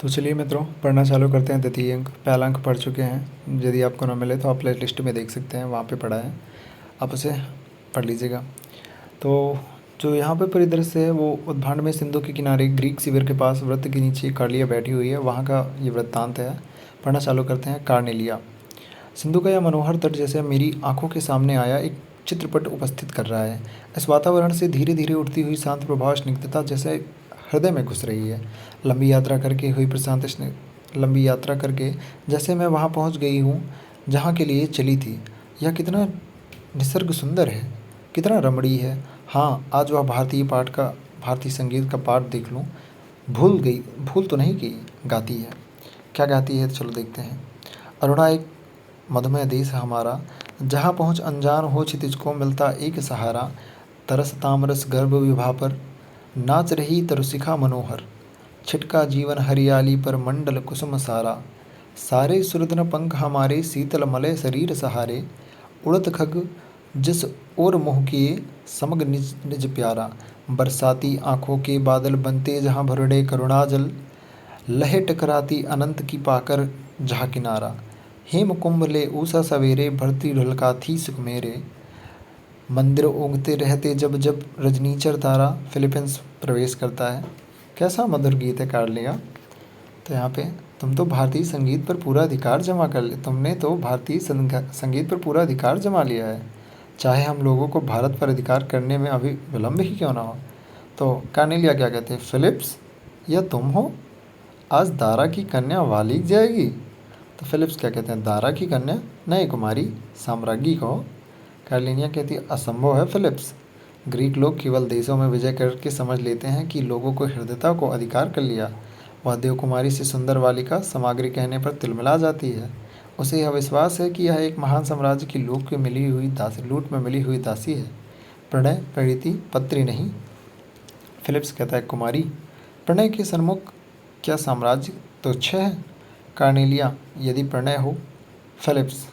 तो चलिए मित्रों, पढ़ना चालू करते हैं। द्वितीय अंक पहला अंक पढ़ चुके हैं। यदि आपको ना मिले तो आप प्ले लिस्ट में देख सकते हैं, वहाँ पे पढ़ा है, आप उसे पढ़ लीजिएगा। तो जो यहाँ पे परिदृश्य है वो उद्भांड में सिंधु के किनारे ग्रीक शिविर के पास वृत्त के नीचे कार्लिया बैठी हुई है, वहाँ का ये वृत्तांत है। पढ़ना चालू करते हैं। कार्नेलिया। सिंधु का यह मनोहर तट जैसे मेरी आंखों के सामने आया एक चित्रपट उपस्थित कर रहा है। इस वातावरण से धीरे धीरे उठती हुई शांत प्रभाव स्निग्धता जैसे हृदय में घुस रही है। लंबी यात्रा करके जैसे मैं वहाँ पहुँच गई हूँ जहाँ के लिए चली थी। यह कितना निसर्ग सुंदर है, कितना रमणीय है। हाँ, आज वह भारतीय संगीत का पाठ देख लूँ। भूल तो नहीं की। गाती है। क्या गाती है, चलो देखते हैं। अरुणा एक मधुमय देश है हमारा, जहाँ पहुँच अनजान हो क्षितिज को मिलता एक सहारा। तरस तामरस गर्भ विभा पर नाच रही तरुशिखा मनोहर। छिटका जीवन हरियाली पर मंडल कुसुम सारा। सारे सुरदन पंख हमारे शीतल मलय शरीर सहारे। उड़त खग जिस ओर मोह किए समग निज निज प्यारा। बरसाती आँखों के बादल बनते जहाँ भरड़े करुणाजल। लहे टकराती अनंत की पाकर जहाँ किनारा। हेम कुंभ ले ऊषा सवेरे भरती ढलका थी सुख मेरे। मंदिर उगते रहते जब जब रजनीचर तारा। फिलीपींस प्रवेश करता है। कैसा मधुर गीत है कार्लिया। तो यहाँ पे तुमने तो भारतीय संगीत पर पूरा अधिकार जमा लिया है, चाहे हम लोगों को भारत पर अधिकार करने में अभी विलंब ही क्यों ना हो। तो कार्नेलिया क्या कहते हैं, फिलिप्स यह तुम हो, आज दारा की कन्या वालिक जाएगी। तो फिलिप्स क्या कहते हैं, दारा की कन्या नहीं कुमारी, साम्राज्ञी कहो। कार्लिनिया कहती है, असंभव है फिलिप्स। ग्रीक लोग केवल देशों में विजय करके समझ लेते हैं कि लोगों को हृदयता को अधिकार कर लिया। वह देवकुमारी से सुंदर बालिका सामग्री कहने पर तिलमिला जाती है। उसे यह विश्वास है कि यह एक महान साम्राज्य की लूट में मिली हुई दासी है, प्रणय प्रणीति पत्री नहीं। फिलिप्स कहता है, कुमारी प्रणय के सन्मुख क्या साम्राज्य तुच्छ है। कार्नेलिया, यदि प्रणय हो। फिलिप्स,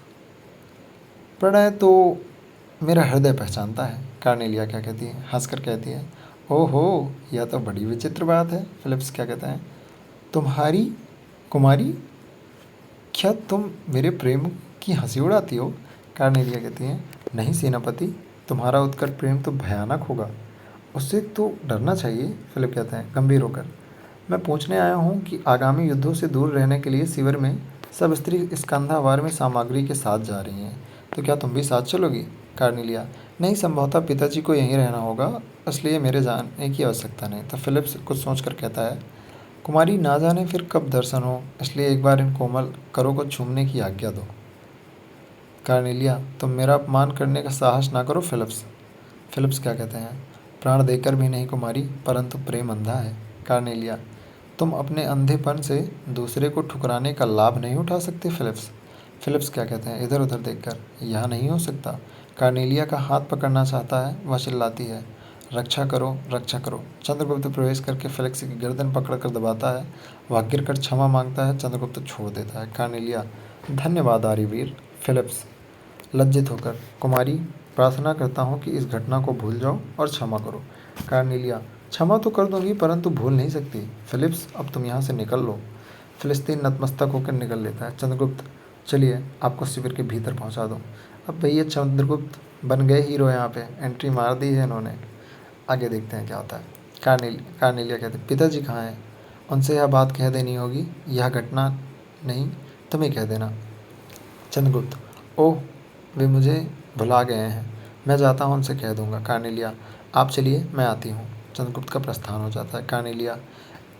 प्रणय तो मेरा हृदय पहचानता है। कार्नेलिया क्या कहती है, हंसकर कहती है, ओहो यह तो बड़ी विचित्र बात है। फिलिप्स क्या कहता है, तुम्हारी कुमारी, क्या तुम मेरे प्रेम की हंसी उड़ाती हो। कार्नेलिया कहती है, नहीं सेनापति, तुम्हारा उत्कट प्रेम तो भयानक होगा, उससे तो डरना चाहिए। फिलिप कहता है गंभीर होकर, मैं पूछने आया हूँ कि आगामी युद्धों से दूर रहने के लिए शिविर में सब स्त्री स्कंधावार में सामग्री के साथ जा रही हैं, तो क्या तुम भी साथ चलोगी। कार्नेलिया, नहीं, संभवतः पिताजी को यहीं रहना होगा, इसलिए मेरे जाने की आवश्यकता नहीं। तो फिलिप्स कुछ सोचकर कहता है, कुमारी ना जाने फिर कब दर्शन हो, इसलिए एक बार इन कोमल करों को छूमने की आज्ञा दो। कार्नेलिया, तुम मेरा अपमान करने का साहस ना करो फिलिप्स। फिलिप्स क्या कहते हैं, प्राण देकर भी नहीं कुमारी, परंतु प्रेम अंधा है। कार्नेलिया, तुम अपने अंधेपन से दूसरे को ठुकराने का लाभ नहीं उठा सकते फिलिप्स। फिलिप्स क्या कहते हैं इधर उधर देखकर, यह नहीं हो सकता। कार्नेलिया का हाथ पकड़ना चाहता है, वह चिल्लाती है, रक्षा करो रक्षा करो। चंद्रगुप्त प्रवेश करके फिलिप्स की गर्दन पकड़कर दबाता है। वह गिरकर क्षमा मांगता है, चंद्रगुप्त छोड़ देता है। कार्नेलिया, धन्यवाद आर्यवीर। फिलिप्स लज्जित होकर, कुमारी प्रार्थना करता हूँ कि इस घटना को भूल जाओ और क्षमा करो। कार्नेलिया, क्षमा तो कर दूंगी परंतु भूल नहीं सकती। फिलिप्स, अब तुम यहाँ से निकल लो। फिलिस्तीन नतमस्तक होकर निकल लेता है। चंद्रगुप्त, चलिए आपको शिविर के भीतर पहुँचा दूँ। अब भैया चंद्रगुप्त बन गए हीरो, यहाँ पे एंट्री मार दी है इन्होंने। आगे देखते हैं क्या होता है। कार्नेलिया कहते हैं, पिताजी कहाँ हैं, उनसे यह बात कह देनी होगी, यह घटना नहीं तुम्हें कह देना। चंद्रगुप्त, ओह वे मुझे भुला गए हैं, मैं जाता हूँ, उनसे कह दूंगा। कार्नेलिया, आप चलिए मैं आती हूँ। चंद्रगुप्त का प्रस्थान हो जाता है। कार्नेलिया,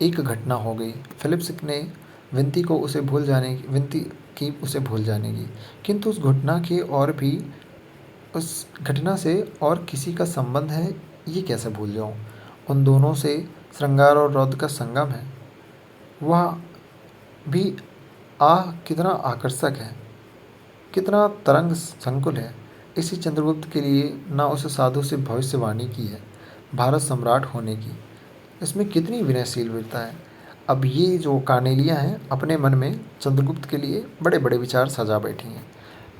एक घटना हो गई। फिलिप्स ने विनती की उसे भूल जाने की, किंतु उस घटना से और किसी का संबंध है, ये कैसे भूल जाऊँ। उन दोनों से श्रृंगार और रौद्र का संगम है। वह भी कितना आकर्षक है, कितना तरंग संकुल है। इसी चंद्रगुप्त के लिए ना उस साधु से भविष्यवाणी की है भारत सम्राट होने की, इसमें कितनी विनयशील वीरता है। अब ये जो कार्नेलिया हैं अपने मन में चंद्रगुप्त के लिए बड़े बड़े विचार सजा बैठी हैं।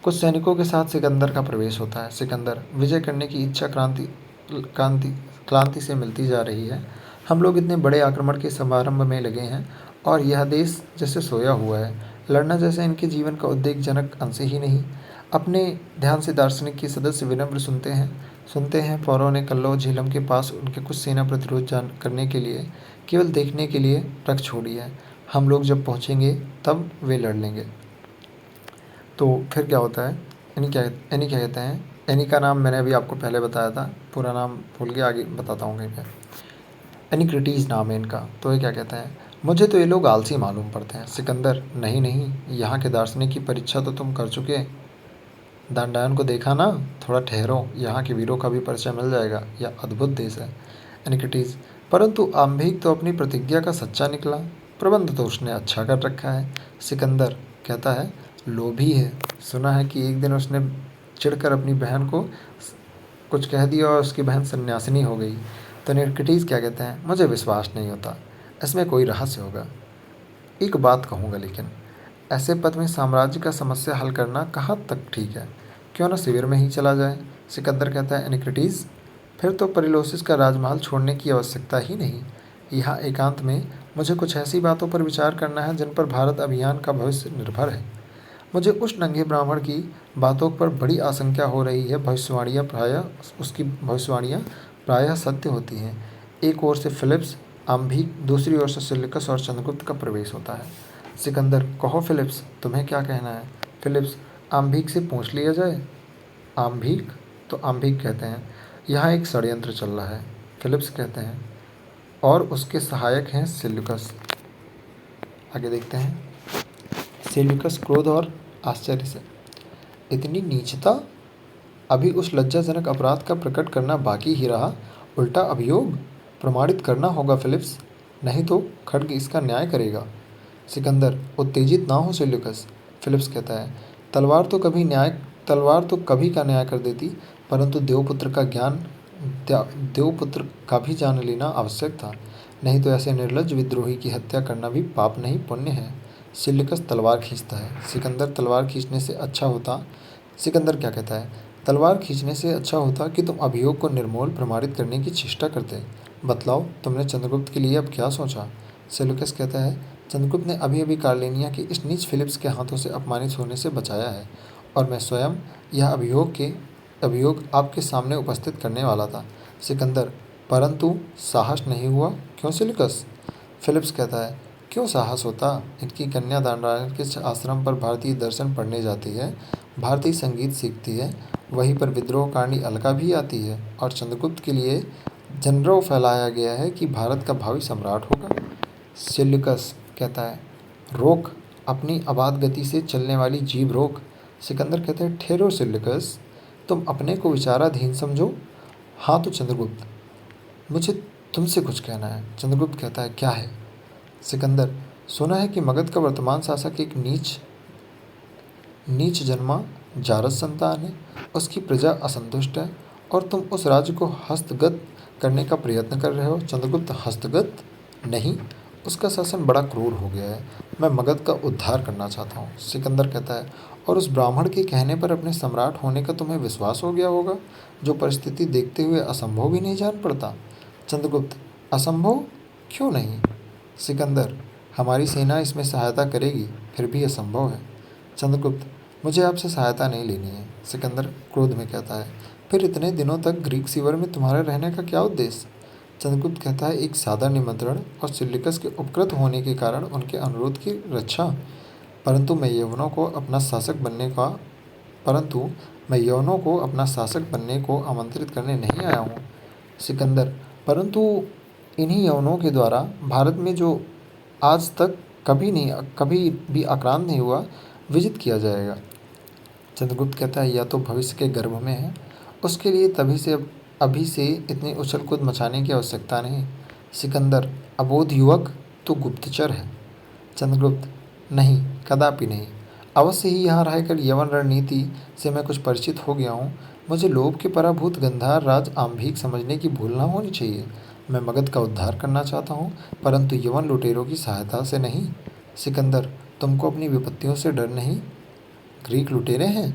कुछ सैनिकों के साथ सिकंदर का प्रवेश होता है। सिकंदर, विजय करने की इच्छा क्रांति से मिलती जा रही है। हम लोग इतने बड़े आक्रमण के समारंभ में लगे हैं और यह देश जैसे सोया हुआ है। लड़ना जैसे इनके जीवन का उद्वेगजनक अंश ही नहीं। अपने ध्यान से दार्शनिक के सदस्य विनम्र सुनते हैं। पौरव ने कल्लो झीलम के पास उनके कुछ सेना प्रतिरोध जान करने के लिए केवल देखने के लिए रख छोड़ी है। हम लोग जब पहुंचेंगे तब वे लड़ लेंगे। तो फिर क्या होता है, एनी क्या कहते हैं। एनी का नाम मैंने अभी आपको पहले बताया था, पूरा नाम भूल के आगे बताता हूँ कहीं पर। एनिक्रिटीज़ नाम है इनका। तो ये क्या कहते हैं, मुझे तो ये लोग आलसी मालूम पड़ते हैं। सिकंदर, नहीं नहीं, यहाँ के दार्शनिक की परीक्षा तो तुम कर चुके। दंडायन को देखा ना, थोड़ा ठहरो, यहाँ के वीरों का भी परिचय मिल जाएगा। यह अद्भुत देश है। एनिक्रिटीज़, परंतु आम्भीक तो अपनी प्रतिज्ञा का सच्चा निकला। प्रबंध तो उसने अच्छा कर रखा है। सिकंदर कहता है, लोभी है। सुना है कि एक दिन उसने चिढ़कर अपनी बहन को कुछ कह दिया और उसकी बहन सन्यासिनी हो गई। तो एनिक्रिटीज़ क्या कहते हैं, मुझे विश्वास नहीं होता, इसमें कोई रहस्य होगा। एक बात कहूँगा लेकिन, ऐसे पद में साम्राज्य का समस्या हल करना कहाँ तक ठीक है। क्यों ना शिविर में ही चला जाए। सिकंदर कहता है, एनिक्रिटीज़, फिर तो परिलोसिस का राजमहल छोड़ने की आवश्यकता ही नहीं। यहाँ एकांत में मुझे कुछ ऐसी बातों पर विचार करना है जिन पर भारत अभियान का भविष्य निर्भर है। मुझे उस नंगे ब्राह्मण की बातों पर बड़ी आशंका हो रही है। भविष्यवाणियाँ प्रायः सत्य होती हैं। एक ओर से फिलिप्स, आम्भीक, दूसरी ओर से सिलिकस और चंद्रगुप्त का प्रवेश होता है। सिकंदर, कहो फिलिप्स, तुम्हें क्या कहना है। फिलिप्स, आम्भीक से पूछ लिया जाए। आम्भीक? तो आम्भीक कहते हैं, यहाँ एक षड्यंत्र चल रहा है। फिलिप्स कहते हैं, और उसके सहायक हैं सिल्यूकस। आगे देखते हैं। सेल्यूकस क्रोध और आश्चर्य से, इतनी नीचता, अभी उस लज्जाजनक अपराध का प्रकट करना बाकी ही रहा। उल्टा अभियोग प्रमाणित करना होगा फिलिप्स, नहीं तो खड्ग इसका न्याय करेगा। सिकंदर, उत्तेजित ना हो सेल्यूकस। फिलिप्स कहता है, तलवार तो कभी का न्याय कर देती, परंतु देवपुत्र का भी जान लेना आवश्यक था। नहीं तो ऐसे निर्लज्ज विद्रोही की हत्या करना भी पाप नहीं पुण्य है। सिल्लिकस तलवार खींचता है। सिकंदर, तलवार खींचने से अच्छा होता। सिकंदर क्या कहता है, तलवार खींचने से अच्छा होता कि तुम अभियोग को निर्मूल प्रमाणित करने की चेष्टा करते। बतलाओ, तुमने चंद्रगुप्त के लिए अब क्या सोचा। सेल्यूकस कहता है, चंद्रगुप्त ने अभी अभी कार्लिनिया के इस नीच फिलिप्स के हाथों से अपमानित होने से बचाया है, और मैं स्वयं यह अभियोग आपके सामने उपस्थित करने वाला था। सिकंदर, परंतु साहस नहीं हुआ, क्यों सेल्यूकस। फिलिप्स कहता है, क्यों साहस होता। इनकी कन्या दानरायण के आश्रम पर भारतीय दर्शन पढ़ने जाती है, भारतीय संगीत सीखती है, वहीं पर विद्रोहकारिणी अलका भी आती है, और चंद्रगुप्त के लिए जनरव फैलाया गया है कि भारत का भावी सम्राट होगा। सेल्यूकस कहता है, रोक, अपनी अबाध गति से चलने वाली जीभ रोक। सिकंदर कहते हैं, ठहरो सेल्यूकस, तुम अपने को विचाराधीन समझो। हाँ तो चंद्रगुप्त, मुझे तुमसे कुछ कहना है। चंद्रगुप्त कहता है, क्या है। सिकंदर, सुना है कि मगध का वर्तमान शासक एक नीच जन्मा जारस संतान है। उसकी प्रजा असंतुष्ट है और तुम उस राज्य को हस्तगत करने का प्रयत्न कर रहे हो। चंद्रगुप्त, हस्तगत नहीं, उसका शासन बड़ा क्रूर हो गया है। मैं मगध का उद्धार करना चाहता हूँ। सिकंदर कहता है, और उस ब्राह्मण के कहने पर अपने सम्राट होने का तुम्हें विश्वास हो गया होगा, जो परिस्थिति देखते हुए असंभव भी नहीं जान पड़ता। चंद्रगुप्त, असंभव क्यों नहीं। सिकंदर, हमारी सेना इसमें सहायता करेगी, फिर भी असंभव है। चंद्रगुप्त, मुझे आपसे सहायता नहीं लेनी है। सिकंदर क्रोध में कहता है, फिर इतने दिनों तक ग्रीक शिविर में तुम्हारे रहने का क्या उद्देश्य। चंद्रगुप्त कहता है, एक सादा निमंत्रण और सिल्लिकस के उपकृत होने के कारण उनके अनुरोध की रक्षा। परंतु मैं यवनों को अपना शासक बनने को आमंत्रित करने नहीं आया हूँ। सिकंदर, परंतु इन्हीं यवनों के द्वारा भारत में जो आज तक कभी भी आक्रांत नहीं हुआ, विजित किया जाएगा। चंद्रगुप्त कहता है, यह तो भविष्य के गर्भ में है, उसके लिए अभी से इतनी उछल कूद मचाने की आवश्यकता नहीं। सिकंदर, अबोध युवक तो गुप्तचर है। चंद्रगुप्त, नहीं, कदापि नहीं। अवश्य ही यहाँ रहकर यवन रणनीति से मैं कुछ परिचित हो गया हूँ। मुझे लोभ के पराभूत गंधार राज आम्भीक समझने की भूल ना होनी चाहिए। मैं मगध का उद्धार करना चाहता हूँ, परंतु यवन लुटेरों की सहायता से नहीं। सिकंदर, तुमको अपनी विपत्तियों से डर नहीं, ग्रीक लुटेरे हैं।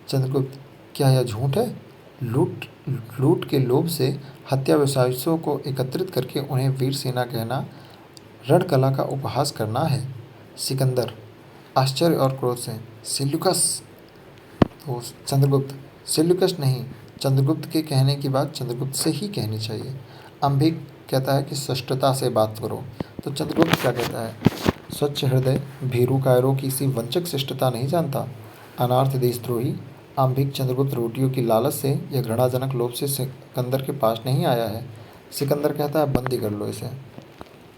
चंद्रगुप्त, क्या यह झूठ है। लूट के लोभ से हत्या व्यवसायियों को एकत्रित करके उन्हें वीर सेना कहना रण कला का उपहास करना है। सिकंदर आश्चर्य और क्रोध से, सेल्यूकस। तो चंद्रगुप्त, सेल्यूकस नहीं, चंद्रगुप्त के कहने की बात चंद्रगुप्त से ही कहनी चाहिए। अंबिक कहता है कि स्पष्टता से बात करो। तो चंद्रगुप्त क्या कहता है, स्वच्छ हृदय भीरू कायरों की सी वंचक शिष्टता नहीं जानता, अनार्थ देशद्रोही। अंबिक चंद्रगुप्त रोटियों की लालच से या घृणाजनक लोभ से सिकंदर के पास नहीं आया है। सिकंदर कहता है बंदी कर लो इसे।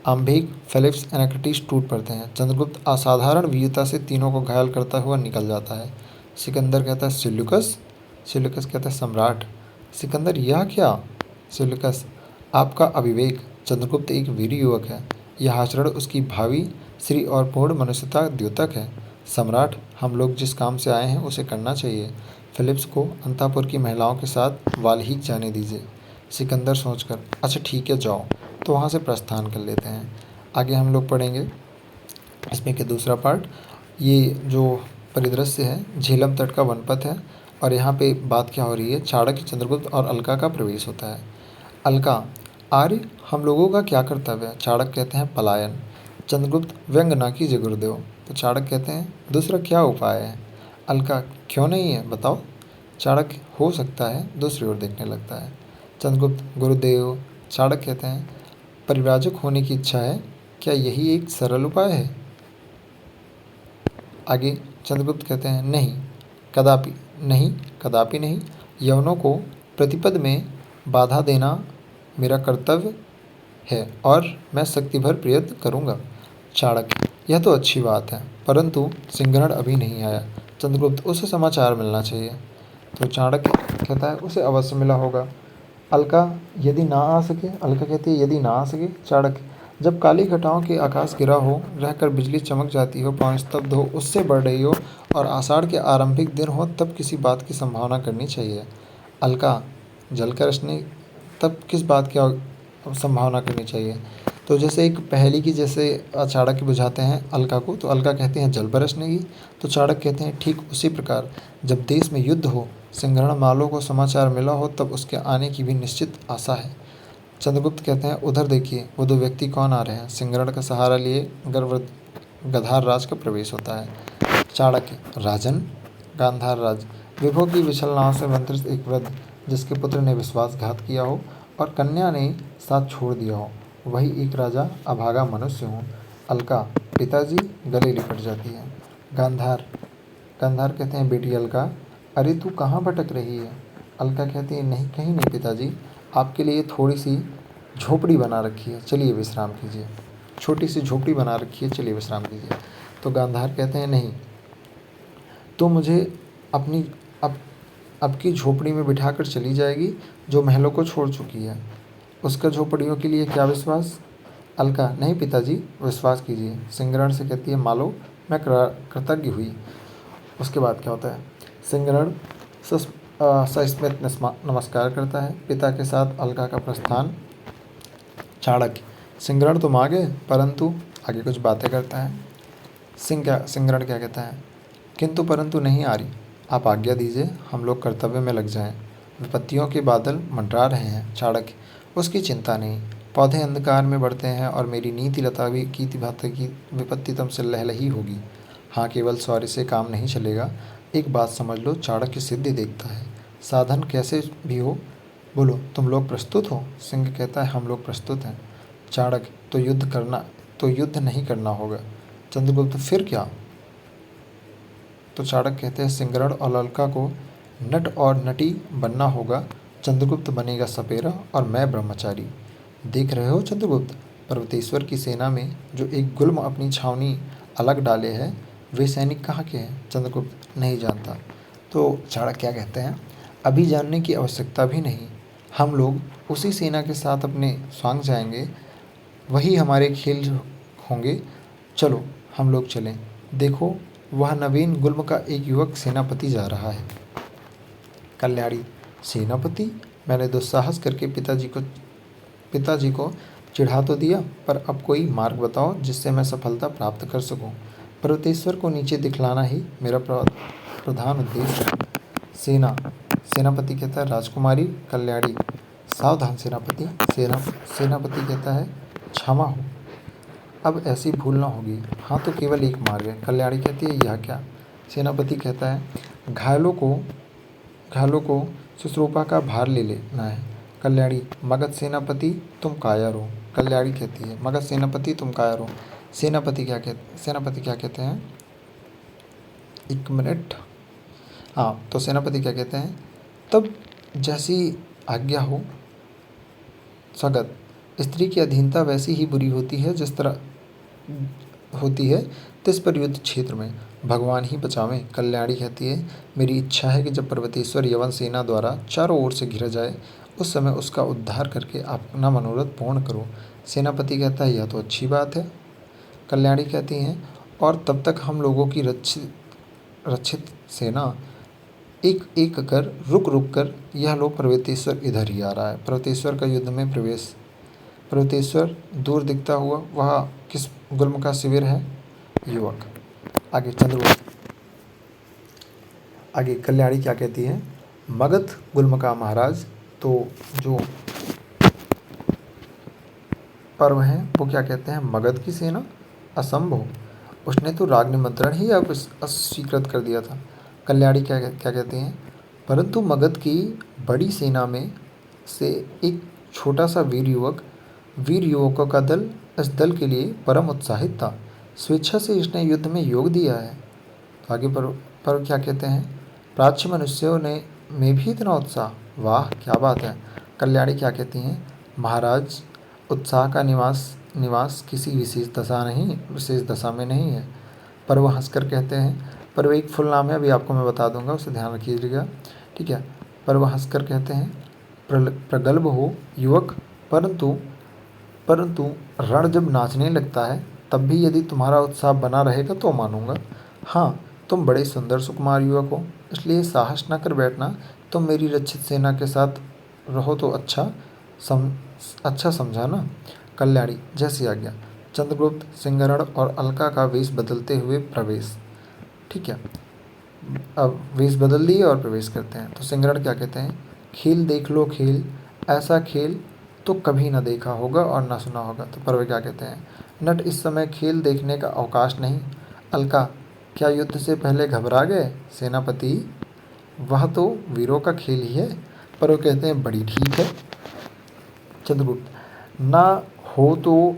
अंबिक फिलिप्स एनाक्रिटीज टूट पड़ते हैं। चंद्रगुप्त असाधारण वीरता से तीनों को घायल करता हुआ निकल जाता है। सिकंदर कहता है सिल्यूकस। सिल्यूकस कहता है सम्राट। सिकंदर यह क्या? सिल्यूकस, आपका अविवेक। चंद्रगुप्त एक वीर युवक है, यह आचरण उसकी भावी श्री और पूर्ण मनुष्यता द्योतक है। सम्राट, हम लोग जिस काम से आए हैं उसे करना चाहिए। फिलिप्स को अंतापुर की महिलाओं के साथ वाल्हीक जाने दीजिए। सिकंदर सोचकर, अच्छा ठीक है जाओ, तो वहाँ से प्रस्थान कर लेते हैं। आगे हम लोग पढ़ेंगे इसमें के दूसरा पार्ट। ये जो परिदृश्य है झेलम तट का वनपथ है और यहाँ पे बात क्या हो रही है, चाणक्य, चंद्रगुप्त और अलका का प्रवेश होता है। अलका, आर्य हम लोगों का क्या कर्तव्य है? चाणक्य कहते हैं पलायन। चंद्रगुप्त, व्यंग ना कीजिए गुरुदेव। तो चाणक्य कहते हैं दूसरा क्या उपाय है? अलका, क्यों नहीं है बताओ। चाणक्य, हो सकता है, दूसरी ओर देखने लगता है। चंद्रगुप्त, गुरुदेव। चाणक्य कहते हैं परिव्राजक होने की इच्छा है, क्या यही एक सरल उपाय है? आगे चंद्रगुप्त कहते हैं नहीं, कदापि नहीं, कदापि नहीं। यवनों को प्रतिपद में बाधा देना मेरा कर्तव्य है और मैं शक्ति भर प्रयत्न करूंगा। चाणक्य, यह तो अच्छी बात है, परंतु सिंहगण अभी नहीं आया। चंद्रगुप्त, उसे समाचार मिलना चाहिए। तो चाणक्य कहता है उसे अवश्य मिला होगा। अलका, यदि ना आ सके। अलका कहती है यदि ना आ सके। चाणक्य, जब काली घटाओं के आकाश गिरा हो, रहकर बिजली चमक जाती हो, पाँव स्तब्ध हो, उससे बढ़ रही हो और आषाढ़ के आरंभिक दिन हो, तब किसी बात की संभावना करनी चाहिए। अलका, जलकर रोशनी, तब किस बात की संभावना करनी चाहिए? तो जैसे एक पहेली की जैसे चाणक्य बुझाते हैं अलका को, तो अलका कहते हैं जल बरसने की। तो चाणक्य कहते हैं ठीक उसी प्रकार जब देश में युद्ध हो, सिंहरण मालों को समाचार मिला हो, तब उसके आने की भी निश्चित आशा है। चंद्रगुप्त कहते हैं उधर देखिए, वो दो व्यक्ति कौन आ रहे हैं? सिंहरण का सहारा लिए गर्व गधार राज का प्रवेश होता है। चाणक्य, राजन। गांधार राज, विभो की विछल नाव से मंत्रित एक वृद्ध, जिसके पुत्र ने विश्वासघात किया हो और कन्या ने साथ छोड़ दिया हो, वही एक राजा अभागा मनुष्य हूँ। अलका, पिताजी। गले लिपट जाती है। गांधार, गांधार कहते हैं बेटी अलका, अरे तू कहाँ भटक रही है? अलका कहती है नहीं, कहीं नहीं पिताजी, आपके लिए थोड़ी सी झोपड़ी बना रखी है, चलिए विश्राम कीजिए। छोटी सी झोपड़ी बना रखी है, चलिए विश्राम कीजिए। तो गांधार कहते हैं नहीं, तो मुझे अपनी अब की झोपड़ी में बिठाकर चली जाएगी, जो महलों को छोड़ चुकी है। उसका झोपड़ियों के लिए क्या विश्वास? अलका, नहीं पिताजी, विश्वास कीजिए। सिंहरण से कहती है मालो, मैं कृतज्ञ हुई। उसके बाद क्या होता है? सिंहरण सस्मित नमस्कार करता है। पिता के साथ अलका का प्रस्थान। चाणक्य, सिंहरण तुम आ गए, परंतु आगे कुछ बातें करता है। सिंहरण क्या कहता है? किंतु परंतु नहीं आ रही, आप आज्ञा दीजिए, हम लोग कर्तव्य में लग जाएं। विपत्तियों के बादल मंडरा रहे हैं। चाणक्य, उसकी चिंता नहीं, पौधे अंधकार में बढ़ते हैं और मेरी नीति लता भी की भांति की विपत्ति तुम से लहलही होगी। हाँ, केवल शौर्य से काम नहीं चलेगा, एक बात समझ लो, चाणक्य सिद्धि देखता है, साधन कैसे भी हो। बोलो, तुम लोग प्रस्तुत हो? सिंह कहता है हम लोग प्रस्तुत हैं। चाणक्य, तो युद्ध नहीं करना होगा। चंद्रगुप्त, फिर क्या? तो चाणक्य कहते हैं सिंहरण और अलका को नट और नटी बनना होगा। चंद्रगुप्त बनेगा सपेरा और मैं ब्रह्मचारी। देख रहे हो चंद्रगुप्त, पर्वतेश्वर की सेना में जो एक गुल्म अपनी छावनी अलग डाले है, वे सैनिक कहाँ के हैं? चंद्रगुप्त, नहीं जानता। तो चाणक्य क्या कहते हैं, अभी जानने की आवश्यकता भी नहीं, हम लोग उसी सेना के साथ अपने स्वांग जाएंगे, वही हमारे खेल होंगे। चलो हम लोग चलें। देखो, वह नवीन गुल्म का एक युवक सेनापति जा रहा है। कल्याणी, सेनापति? मैंने दुस्साहस करके पिताजी को चिढ़ा तो दिया, पर अब कोई मार्ग बताओ जिससे मैं सफलता प्राप्त कर सकूं। पर्वतेश्वर को नीचे दिखलाना ही मेरा प्रधान उद्देश्य है। सेनापति कहता है राजकुमारी। कल्याणी, सावधान सेनापति। सेनापति कहता है क्षमा हो। अब ऐसी भूल ना होगी। हाँ तो केवल एक मार्ग है। कल्याणी कहती है यह क्या? सेनापति कहता है घायलों को सुश्रूपा का भार ले लेना है। कल्याणी मगध सेनापति तुम कायर हो। कल्याणी कहती है मगध सेनापति तुम कायर हो। सेनापति क्या कहते हैं? एक मिनट। हाँ तो सेनापति क्या कहते हैं? तब जैसी आज्ञा हो सगत। स्त्री की अधीनता वैसी ही बुरी होती है जिस तरह होती है तिस पर युद्ध क्षेत्र में भगवान ही बचावें। कल्याणी कहती है मेरी इच्छा है कि जब पर्वतेश्वर यवन सेना द्वारा चारों ओर से घिरा जाए उस समय उसका उद्धार करके अपना मनोरथ पूर्ण करो। सेनापति कहता है यह तो अच्छी बात है। कल्याणी कहती हैं और तब तक हम लोगों की रक्षित सेना एक एक कर रुक रुक कर यह लो पर्वतेश्वर इधर ही आ रहा है। पर्वतेश्वर का युद्ध में प्रवेश। पर्वतेश्वर दूर दिखता हुआ वह किस गुल्म का शिविर है? युवक। आगे चंद्रगुप्त। आगे कल्याणी क्या कहती है? मगध गुल्म का महाराज। तो जो पर्व है वो क्या कहते हैं? मगध की सेना असंभव, उसने तो राग निमंत्रण ही अब अस्वीकृत कर दिया था। कल्याणी क्या क्या कहते हैं? परंतु मगध की बड़ी सेना में से एक छोटा सा वीर युवकों का दल इस दल के लिए परम उत्साहित था। स्वेच्छा से इसने युद्ध में योग दिया है। तो आगे पर क्या कहते हैं? प्राच्य मनुष्यों ने में भी इतना उत्साह, वाह क्या बात है। कल्याणी क्या कहती हैं? महाराज उत्साह का निवास किसी विशेष दशा में नहीं है। पर वह हंसकर कहते हैं, पर वो एक फुल नाम है, अभी आपको मैं बता दूंगा, उसे ध्यान रखिएगा, ठीक है। पर वह हंसकर कहते हैं प्रगल्भ हो युवक, परंतु परंतु रण जब नाचने लगता है तब भी यदि तुम्हारा उत्साह बना रहेगा तो मानूंगा। हाँ तुम बड़े सुंदर सुकुमार युवक हो, इसलिए साहस न कर बैठना। तुम मेरी रक्षित सेना के साथ रहो तो अच्छा समझा ना। कल्याणी जैसी आज्ञा। चंद्रगुप्त सिंहरण और अलका का वेश बदलते हुए प्रवेश। ठीक है, अब वेश बदल दिए और प्रवेश करते हैं। तो सिंहरण क्या कहते हैं? खेल देख लो खेल, ऐसा खेल तो कभी न देखा होगा और न सुना होगा। तो पर्व क्या कहते हैं? नट इस समय खेल देखने का अवकाश नहीं। अलका क्या युद्ध से पहले घबरा गए? सेनापति वह तो वीरों का खेल ही है। पर्व कहते हैं बड़ी ठीक है। चंद्रगुप्त ना हो तो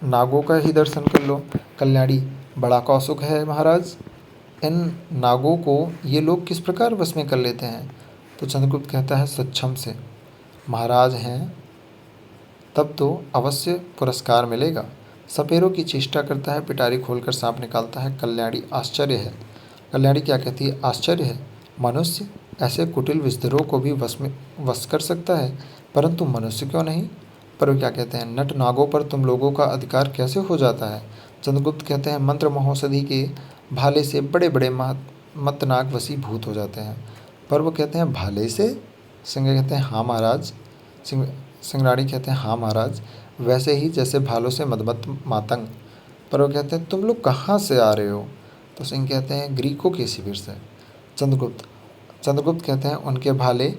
नागों का ही दर्शन कर लो। कल्याणी बड़ा कौतुक है महाराज, इन नागों को ये लोग किस प्रकार वश में कर लेते हैं? तो चंद्रगुप्त कहता है सक्षम से। महाराज हैं तब तो अवश्य पुरस्कार मिलेगा। सपेरों की चेष्टा करता है, पिटारी खोलकर सांप निकालता है। कल्याणी आश्चर्य है। कल्याणी क्या कहती है? आश्चर्य है। मनुष्य ऐसे कुटिल विषधरों को भी वश कर सकता है, परंतु मनुष्य क्यों नहीं? पर क्या कहते हैं? नट नागों पर तुम लोगों का अधिकार कैसे हो जाता है? चंद्रगुप्त कहते हैं मंत्र महोषधि के भाले से बड़े बड़े मत्तनाग वशीभूत हो जाते हैं। पर वो कहते हैं भाले से? सिंह कहते हैं हाँ महाराज। सिंहराणी कहते हैं हाँ महाराज, वैसे ही जैसे भालों से मदमत्त मातंग। पर वो कहते हैं तुम लोग कहाँ से आ रहे हो? तो सिंह कहते हैं ग्रीकों के शिविर से। चंद्रगुप्त कहते हैं उनके भाले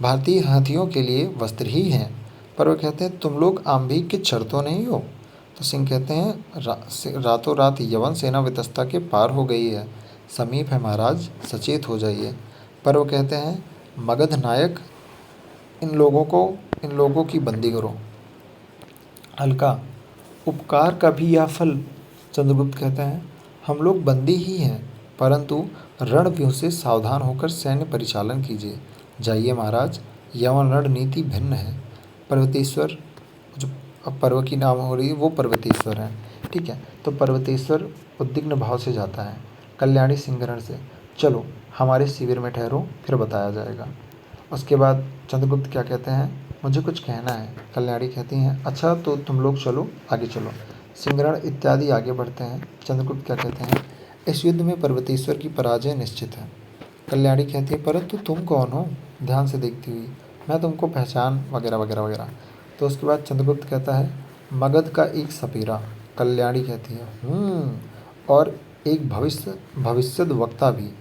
भारतीय हाथियों के लिए वस्त्र ही हैं। पर वो कहते हैं तुम लोग आंभिक के क्षर तो नहीं हो? तो सिंह कहते हैं रातों रात यवन सेना वितस्ता के पार हो गई है, समीप है महाराज, सचेत हो जाइए। पर वो कहते हैं मगध नायक इन लोगों की बंदी करो। अलका उपकार का भी यह फल? चंद्रगुप्त कहते हैं हम लोग बंदी ही हैं, परंतु रणव्यूह से सावधान होकर सैन्य परिचालन कीजिए। जाइए महाराज, यवन रणनीति भिन्न है। पर्वतेश्वर जो पर्व की नाम हो रही है वो पर्वतेश्वर है, ठीक है। तो पर्वतेश्वर उद्विग्न भाव से जाता है। कल्याणी सिंहरण से चलो हमारे शिविर में ठहरो, फिर बताया जाएगा। उसके बाद चंद्रगुप्त क्या कहते हैं? मुझे कुछ कहना है। कल्याणी कहती हैं अच्छा तो तुम लोग चलो, आगे चलो। सिंहरण इत्यादि आगे बढ़ते हैं। चंद्रगुप्त क्या कहते हैं? इस युद्ध में पर्वतेश्वर की पराजय निश्चित है। कल्याणी कहती है परंतु तुम कौन हो? ध्यान से देखती हुई, मैं तुमको पहचान वगैरह वगैरह वगैरह। तो उसके बाद चंद्रगुप्त कहता है मगध का एक सपेरा। कल्याणी कहती है और एक भविष्यद वक्ता भी।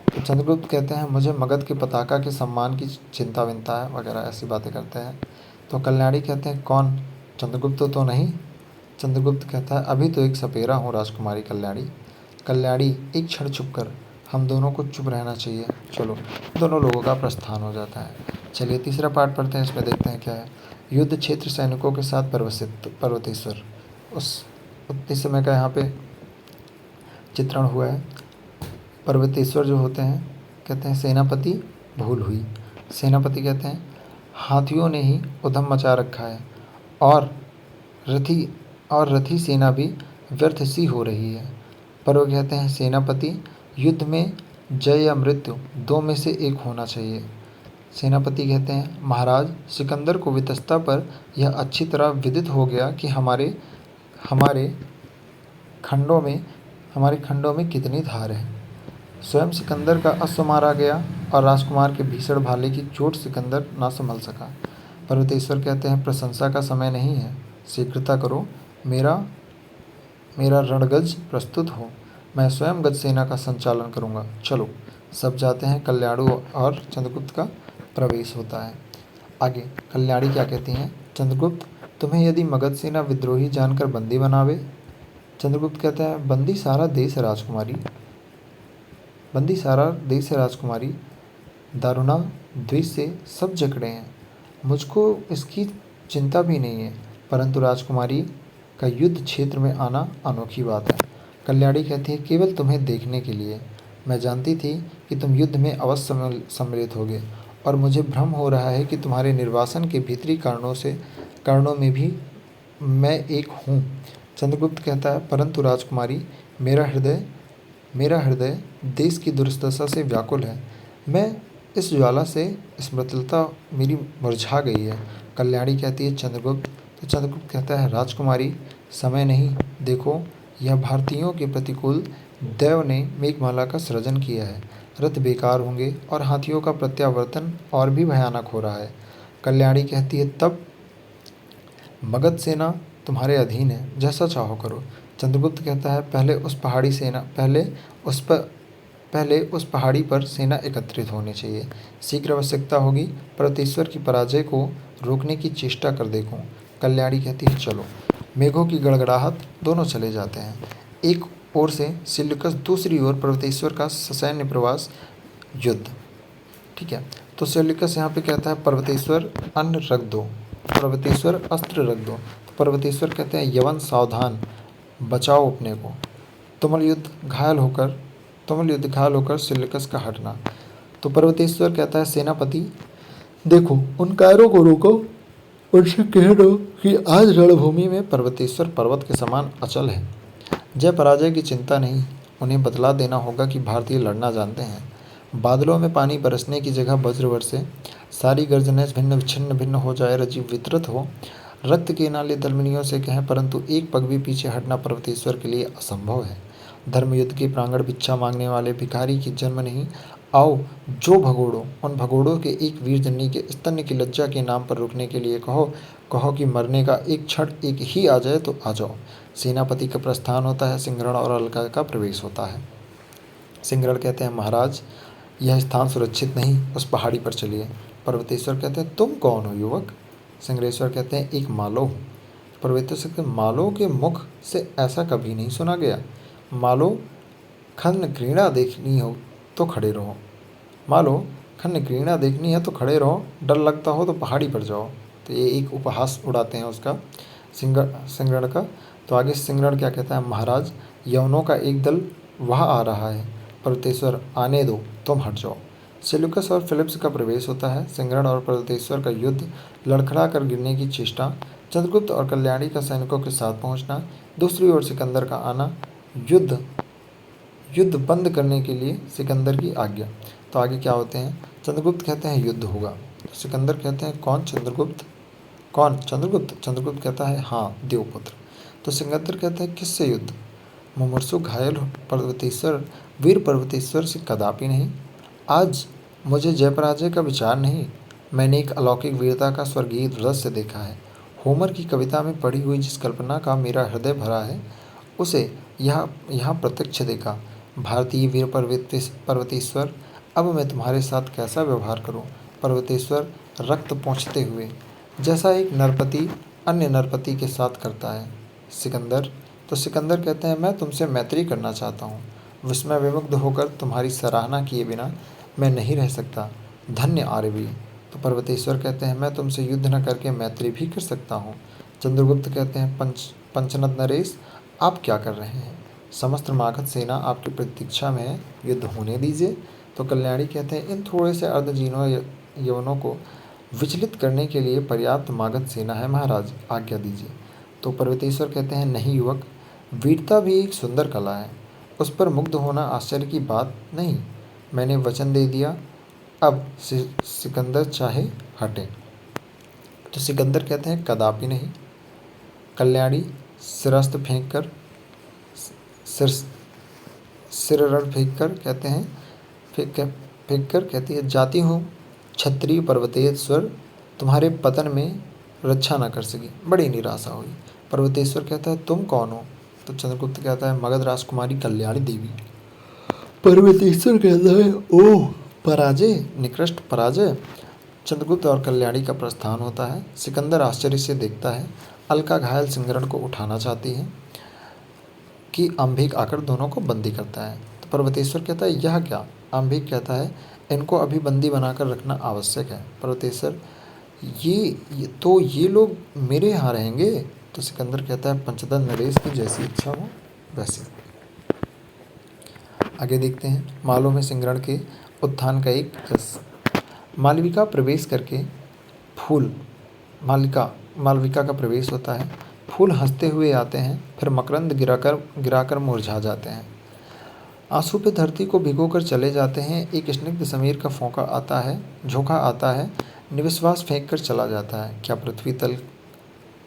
तो चंद्रगुप्त कहते हैं मुझे मगध के पताका के सम्मान की चिंता विंता है वगैरह ऐसी बातें करते हैं। तो कल्याणी कहते हैं कौन? चंद्रगुप्त तो नहीं? चंद्रगुप्त कहता है, अभी तो एक सपेरा हूँ राजकुमारी कल्याणी। कल्याणी, एक क्षण चुप कर, हम दोनों को चुप रहना चाहिए। चलो। दोनों लोगों का प्रस्थान हो जाता है। चलिए तीसरा पार्ट पढ़ते हैं, इसमें देखते हैं क्या है। युद्ध क्षेत्र सैनिकों के साथ पर्वतेश्वर। इस समय का यहाँ पे चित्रण हुआ है। पर्वतेश्वर जो होते हैं, कहते हैं सेनापति भूल हुई। सेनापति कहते हैं हाथियों ने ही उधम मचा रखा है और रथी रथी सेना भी व्यर्थ सी हो रही है। पर वो कहते हैं सेनापति, युद्ध में जय या मृत्यु दो में से एक होना चाहिए। सेनापति कहते हैं महाराज, सिकंदर को वितस्ता पर यह अच्छी तरह विदित हो गया कि हमारे हमारे खंडों में कितनी धार है। स्वयं सिकंदर का अश्व मारा गया और राजकुमार के भीषण भाले की चोट सिकंदर ना संभल सका। पर्वतेश्वर कहते हैं प्रशंसा का समय नहीं है, शीघ्रता करो। मेरा मेरा रणगज प्रस्तुत हो, मैं स्वयं गज सेना का संचालन करूंगा। चलो। सब जाते हैं। कल्याणी और चंद्रगुप्त का प्रवेश होता है। आगे कल्याणी क्या कहती हैं, चंद्रगुप्त, तुम्हें यदि मगध सेना विद्रोही जानकर बंदी बनावे। चंद्रगुप्त कहता है बंदी सारा देश है राजकुमारी, बंदी सारा देश है राजकुमारी। दारुणा द्वेष से सब जकड़े हैं, मुझको इसकी चिंता भी नहीं है, परंतु राजकुमारी का युद्ध क्षेत्र में आना अनोखी बात है। कल्याणी कहती है केवल तुम्हें देखने के लिए। मैं जानती थी कि तुम युद्ध में अवश्य सम्मिलित होगे और मुझे भ्रम हो रहा है कि तुम्हारे निर्वासन के भीतरी कारणों में भी मैं एक हूँ। चंद्रगुप्त कहता है परंतु राजकुमारी, मेरा हृदय देश की दुर्दशा से व्याकुल है। मैं इस ज्वाला से स्मृतिलता मेरी मुरझा गई है। कल्याणी कहती है चंद्रगुप्त, तो चंद्रगुप्त कहता है राजकुमारी, समय नहीं, देखो यह भारतीयों के प्रतिकूल देव ने मेघमाला का सृजन किया है। रथ बेकार होंगे और हाथियों का प्रत्यावर्तन और भी भयानक हो रहा है। कल्याणी कहती है तब मगध सेना तुम्हारे अधीन है, जैसा चाहो करो। चंद्रगुप्त कहता है पहले उस पहाड़ी पर सेना एकत्रित होनी चाहिए। शीघ्र आवश्यकता होगी, पर्वतेश्वर की पराजय को रोकने की चेष्टा कर देखूं। कल्याणी कहती है चलो। मेघों की गड़गड़ाहट, दोनों चले जाते हैं। एक ओर से सिल्युकस, दूसरी ओर पर्वतेश्वर का ससैन्य प्रवास, युद्ध। ठीक है। तो सिल्युकस यहाँ पे कहता है पर्वतेश्वर अन्न रख दो, पर्वतेश्वर अस्त्र रख दो। तो पर्वतेश्वर कहते हैं यवन सावधान, बचाओ अपने को। तुमुल युद्ध घायल होकर सिल्युकस का हटना। तो पर्वतेश्वर कहता है सेनापति, देखो उन कायरों को रोको, उनसे कह दो कि आज रणभूमि में पर्वतेश्वर पर्वत के समान अचल है। जय पराजय की चिंता नहीं, उन्हें बतला देना होगा कि भारतीय लड़ना जानते हैं। बादलों में पानी बरसने की जगह वज्र बरसे, सारी गर्जनें छिन्न भिन्न हो जाए, रजीव वितरित हो, रक्त के नाले दलमनियों से कहें, परंतु एक पग भी पीछे हटना पर्वतेश्वर के लिए असंभव है। धर्मयुद्ध के प्रांगण भिक्षा मांगने वाले भिखारी की जन्म नहीं। आओ, जो भगोड़ो, उन भगोड़ों के एक वीर जननी के स्तन्य की लज्जा के नाम पर रुकने के लिए कहो कि मरने का एक क्षण एक ही आ जाए तो आ जाओ। सेनापति का प्रस्थान होता है। सिंहरण और अलका का प्रवेश होता है। सिंहरण कहते हैं महाराज, यह स्थान सुरक्षित नहीं, उस पहाड़ी पर चलिए। पर्वतेश्वर कहते हैं तुम कौन हो युवक। सिंहरेश्वर कहते हैं एक मालो हूँ। पर्वतेश्वर कहते हैं मालो के मुख से ऐसा कभी नहीं सुना गया। मालो, खन्न घृणा देखनी हो तो खड़े रहो। मालो, खन्न घृणा देखनी है तो खड़े रहो, डर लगता हो तो पहाड़ी पर जाओ। तो ये एक उपहास उड़ाते हैं उसका, सिंहरण का। तो आगे सिंहरण क्या कहता है, महाराज यवनों का एक दल वहाँ आ रहा है। पर्वतेश्वर, आने दो, तुम हट जाओ। सेल्यूकस और फिलिप्स का प्रवेश होता है। सिंहरण और पर्वतेश्वर का युद्ध, लड़खड़ा कर गिरने की चेष्टा, चंद्रगुप्त और कल्याणी का सैनिकों के साथ पहुंचना, दूसरी ओर सिकंदर का आना, युद्ध बंद करने के लिए सिकंदर की आज्ञा। तो आगे क्या होते हैं, चंद्रगुप्त कहते हैं युद्ध होगा। तो सिकंदर कहते हैं कौन चंद्रगुप्त, कौन चंद्रगुप्त। चंद्रगुप्त कहता है हाँ, देवपुत्र। तो सिकंदर कहते हैं किससे युद्ध। मुमूर्षु घायल वीर पर्वतेश्वर से कदापि नहीं। आज मुझे जय पराजय का विचार नहीं, मैंने एक अलौकिक वीरता का स्वर्गीय दृश्य देखा है। होमर की कविता में पढ़ी हुई जिस कल्पना का मेरा हृदय भरा है, उसे यहाँ प्रत्यक्ष देखा। भारतीय वीर पर्वतेश्वर, अब मैं तुम्हारे साथ कैसा व्यवहार करूं। पर्वतेश्वर रक्त पोंछते हुए, जैसा एक नरपति अन्य नरपति के साथ करता है। सिकंदर तो सिकंदर कहते हैं, मैं तुमसे मैत्री करना चाहता हूँ। विस्मय विमुग्ध होकर, तुम्हारी सराहना किए बिना मैं नहीं रह सकता। धन्य आर्यवीर। तो पर्वतेश्वर कहते हैं, मैं तुमसे युद्ध न करके मैत्री भी कर सकता हूँ। चंद्रगुप्त कहते हैं, पंचनद नरेश, आप क्या कर रहे हैं? समस्त मागध सेना आपकी प्रतीक्षा में है, युद्ध होने दीजिए। तो कल्याणी कहते हैं, इन थोड़े से अर्धजीनों यवनों को विचलित करने के लिए पर्याप्त मागध सेना है महाराज, आज्ञा दीजिए। तो पर्वतेश्वर कहते हैं, नहीं युवक, वीरता भी एक सुंदर कला है, उस पर मुग्ध होना आश्चर्य की बात नहीं। मैंने वचन दे दिया, अब सिकंदर चाहे हटे। तो सिकंदर कहते हैं, कदापि नहीं। कल्याणी सिरस्त्र फेंक कर सिर सिररण फेंक कर कहते हैं फेंक कर कहती है, जाती हूँ क्षत्रिय पर्वतेश्वर, तुम्हारे पतन में रक्षा न कर सकी, बड़ी निराशा हुई। पर्वतेश्वर कहता है, तुम कौन हो? तो चंद्रगुप्त कहता है, मगध राजकुमारी कल्याणी देवी। पर्वतेश्वर कहता है, ओह पराजय, निकृष्ट पराजय। चंद्रगुप्त और कल्याणी का प्रस्थान होता है। सिकंदर आश्चर्य से देखता है। अलका घायल सिंगरण को उठाना चाहती है कि अंबिक आकर दोनों को बंदी करता है। तो पर्वतेश्वर कहता है, यह क्या? अंबिक कहता है, इनको अभी बंदी बनाकर रखना आवश्यक है। पर्वतेश्वर, ये लोग मेरे यहाँ रहेंगे? तो सिकंदर कहता है, पंचदन नरेश की जैसी इच्छा हो वैसे। आगे देखते हैं, मालों में सिंगरण के उत्थान का एक किस्सा। मालविका प्रवेश करके फूल मालविका का प्रवेश होता है। फूल हंसते हुए आते हैं, फिर मकरंद गिराकर मुरझा जाते हैं। आंसू पे धरती को भिगोकर चले जाते हैं। एक स्निग्ध समीर का झोंका आता है, निविश्वास फेंक कर चला जाता है। क्या पृथ्वी तल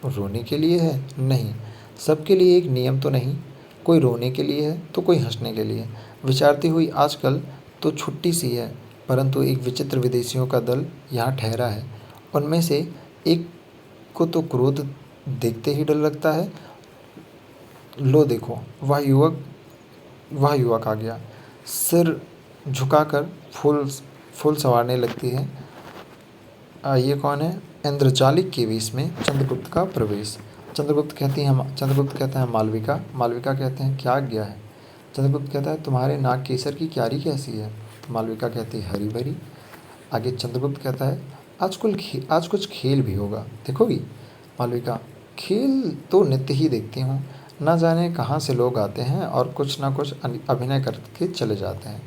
रोने के लिए है? नहीं। सबके लिए एक नियम तो नहीं, कोई रोने के लिए है तो कोई हंसने के लिए। विचारती हुई आजकल तो छुट्टी सी है, परंतु एक विचित्र विदेशियों का दल यहाँ ठहरा है। उनमें से एक को तो क्रोध देखते ही डर लगता है। लो देखो, वह युवक आ गया। सिर झुकाकर फूल संवारने लगती है। ये कौन है? इंद्रजालिक के वेश में चंद्रगुप्त का प्रवेश। चंद्रगुप्त कहता है, मालविका। मालविका कहते हैं, क्या आज्ञा है? चंद्रगुप्त कहता है, तुम्हारे नाग केसर की क्यारी कैसी है? तो मालविका कहती है, हरी भरी। आगे चंद्रगुप्त कहता है, आज कुछ खेल भी होगा, देखोगी? मालविका, खेल तो नित्य ही देखती हूँ, न जाने कहाँ से लोग आते हैं और कुछ ना कुछ अभिनय करके चले जाते हैं।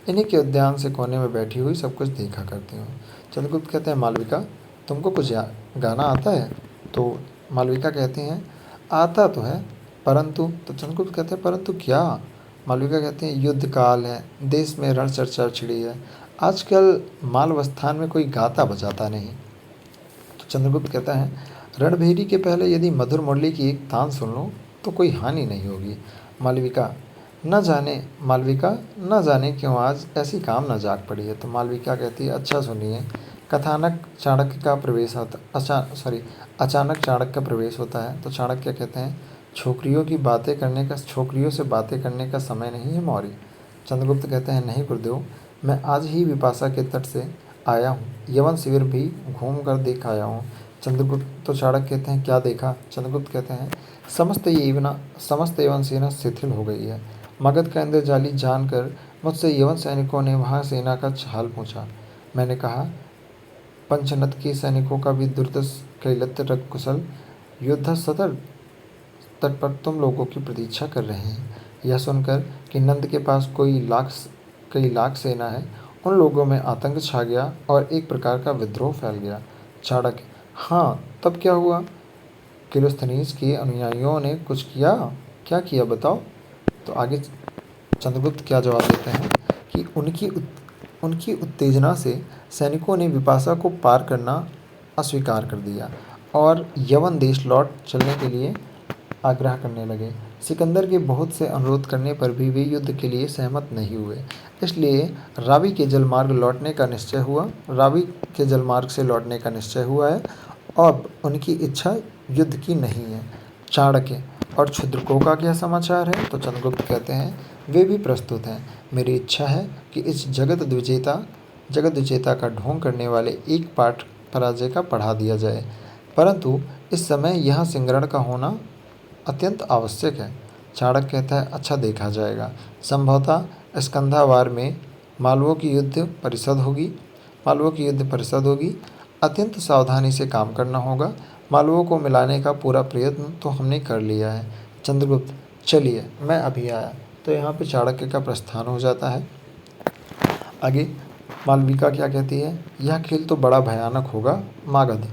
इन्हीं के उद्यान से कोने में बैठी हुई सब कुछ देखा करती हूँ। चंद्रगुप्त कहते हैं, मालविका, तुमको कुछ गाना आता है? तो मालविका कहती हैं, आता तो है, परंतु। तो चंद्रगुप्त कहते हैं, परंतु क्या? मालविका कहते हैं, युद्ध काल है, देश में रण चर्चा छिड़ी है, आजकल मालवस्थान में कोई गाता बजाता नहीं। तो चंद्रगुप्त कहता है, रणभेरी के पहले यदि मधुर मुरली की एक तान सुन लो तो कोई हानि नहीं होगी। मालविका, न जाने क्यों आज ऐसी काम न जाग पड़ी है। तो मालविका कहती है, अच्छा सुनिए। अचानक चाणक्य का प्रवेश होता है। तो चाणक्य कहते हैं, छोकरियों से बातें करने का समय नहीं है मौर्य। चंद्रगुप्त कहते हैं, नहीं गुरुदेव, मैं आज ही विपाशा के तट से आया हूँ, यवन शिविर भी घूम कर देख आया हूँ। तो चाणक्य कहते हैं, क्या देखा? चंद्रगुप्त कहते हैं, समस्त यवन सेना शिथिल हो गई है। मगध का इंद्रजाली जानकर मुझसे यवन सैनिकों ने वहाँ सेना का हाल पूछा। मैंने कहा, पंचनद के सैनिकों का भी दुर्दश कैलत्र कुशल योद्धा सतर तट पर तुम लोगों की प्रतीक्षा कर रहे हैं। यह सुनकर कि नंद के पास कई लाख सेना है, उन लोगों में आतंक छा गया और एक प्रकार का विद्रोह फैल गया। चाणक्य, हाँ, तब क्या हुआ? किलोस्थनीज के अनुयायियों ने कुछ किया? क्या किया बताओ? तो आगे चंद्रगुप्त क्या जवाब देते हैं कि उनकी उत्तेजना से सैनिकों ने विपाशा को पार करना अस्वीकार कर दिया और यवन देश लौट चलने के लिए आग्रह करने लगे। सिकंदर के बहुत से अनुरोध करने पर भी वे युद्ध के लिए सहमत नहीं हुए, इसलिए रावी के जलमार्ग से लौटने का निश्चय हुआ है और उनकी इच्छा युद्ध की नहीं है। चाणक्य, और क्षुद्रकों का क्या समाचार है? तो चंद्रगुप्त कहते हैं, वे भी प्रस्तुत हैं। मेरी इच्छा है कि इस जगत विजेता का ढोंग करने वाले एक पराजय का पढ़ा दिया जाए, परंतु इस समय यहाँ सिंगरण का होना अत्यंत आवश्यक है। चाणक्य कहता है, अच्छा देखा जाएगा। संभवतः स्कंधावार में मालवों की युद्ध परिषद होगी। अत्यंत सावधानी से काम करना होगा। मालवों को मिलाने का पूरा प्रयत्न तो हमने कर लिया है। चंद्रगुप्त, चलिए मैं अभी आया। तो यहाँ पे चाणक्य का प्रस्थान हो जाता है। आगे मालविका क्या कहती है, यह खेल तो बड़ा भयानक होगा मागध।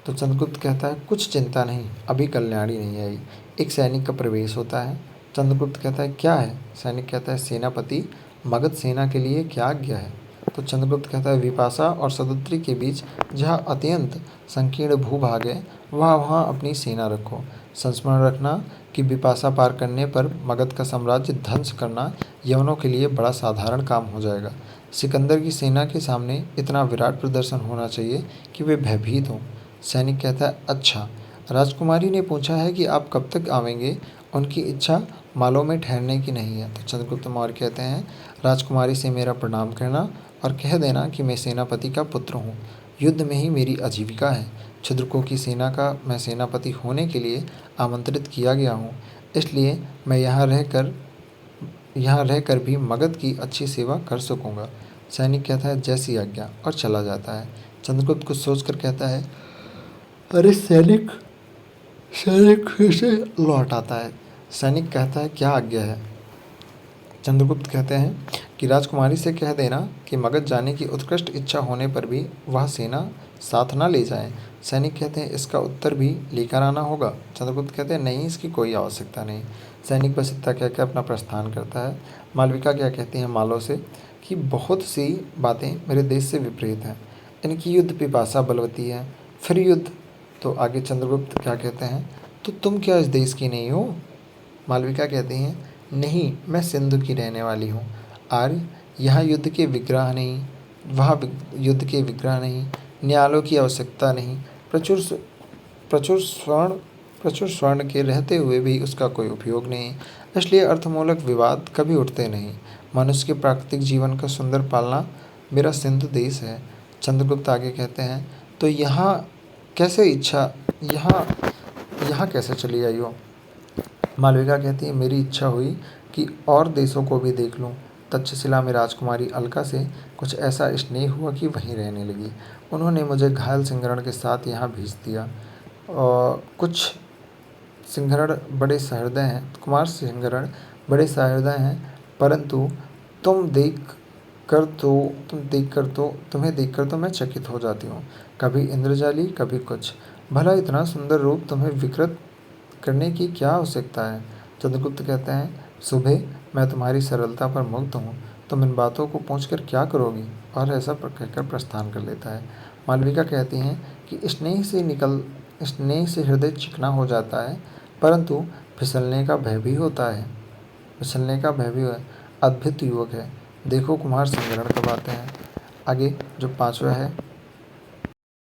तो चंद्रगुप्त कहता है, कुछ चिंता नहीं, अभी कल्याणी नहीं आई। एक सैनिक का प्रवेश होता है। चंद्रगुप्त कहता है, क्या है? सैनिक कहता है, सेनापति, मगध सेना के लिए क्या आज्ञा है? तो चंद्रगुप्त कहता है, विपाशा और सदुत्री के बीच जहाँ अत्यंत संकीर्ण भूभाग है, वहाँ अपनी सेना रखो। संस्मरण रखना कि विपाशा पार करने पर मगध का साम्राज्य ध्वंस करना यवनों के लिए बड़ा साधारण काम हो जाएगा। सिकंदर की सेना के सामने इतना विराट प्रदर्शन होना चाहिए कि वे भयभीत हों। सैनिक कहता है, अच्छा, राजकुमारी ने पूछा है कि आप कब तक आवेंगे, उनकी इच्छा मालों में ठहरने की नहीं है। तो चंद्रगुप्त मौर्य कहते हैं, राजकुमारी से मेरा प्रणाम कहना और कह देना कि मैं सेनापति का पुत्र हूँ। युद्ध में ही मेरी आजीविका है। क्षुद्रकों की सेना का मैं सेनापति होने के लिए आमंत्रित किया गया हूँ, इसलिए मैं यहाँ रहकर भी मगध की अच्छी सेवा कर सकूँगा। सैनिक कहता है, जैसी आज्ञा, और चला जाता है। चंद्रगुप्त कुछ सोचकर कहता है, अरे सैनिक फिर से लौट आता है। सैनिक कहता है, क्या आज्ञा है? चंद्रगुप्त कहते हैं कि राजकुमारी से कह देना कि मगध जाने की उत्कृष्ट इच्छा होने पर भी वह सेना साथ ना ले जाए। सैनिक कहते हैं, इसका उत्तर भी लेकर आना होगा। चंद्रगुप्त कहते हैं, नहीं, इसकी कोई आवश्यकता नहीं। सैनिक बस इतना कहकर अपना प्रस्थान करता है। मालविका क्या कहती है मालों से कि बहुत सी बातें मेरे देश से विपरीत हैं। इनकी युद्ध पिपासा बलवती है, फिर युद्ध। तो आगे चंद्रगुप्त क्या कहते हैं, तो तुम क्या इस देश की नहीं हो? मालविका कहती हैं, नहीं, मैं सिंधु की रहने वाली हूँ। आर्य, यहाँ युद्ध के विग्रह नहीं, वहाँ युद्ध के विग्रह नहीं, न्यायालयों की आवश्यकता नहीं, प्रचुर प्रचुर स्वर्ण प्रचुर स्वर्ण के रहते हुए भी उसका कोई उपयोग नहीं, इसलिए अर्थमूलक विवाद कभी उठते नहीं। मनुष्य के प्राकृतिक जीवन का सुंदर पालना मेरा सिंधु देश है। चंद्रगुप्त आगे कहते हैं, तो यहाँ कैसे यहाँ कैसे चली आई हो? मालविका कहती है, मेरी इच्छा हुई कि और देशों को भी देख लूं। तक्षशिला में राजकुमारी अलका से कुछ ऐसा स्नेह हुआ कि वहीं रहने लगी। उन्होंने मुझे घायल सिंहरण के साथ यहाँ भेज दिया। और कुछ सिंहरण बड़े सहृदय हैं, कुमार सिंहरण बड़े सहृदय हैं, परंतु तुम्हें देखकर तो मैं चकित हो जाती हूँ। कभी इंद्रजाली, कभी कुछ। भला इतना सुंदर रूप तुम्हें विकृत करने की क्या आवश्यकता है? चंद्रगुप्त कहते हैं, सुबह मैं तुम्हारी सरलता पर मुग्ध हूँ, तुम इन बातों को पूछकर क्या करोगी? और ऐसा कहकर प्रस्थान कर लेता है। मालविका कहती हैं कि स्नेह से हृदय चिकना हो जाता है, परंतु फिसलने का भय भी है। अद्भुत युवक है, देखो कुमार सिंहरण कब आते हैं। आगे जो 5वां है,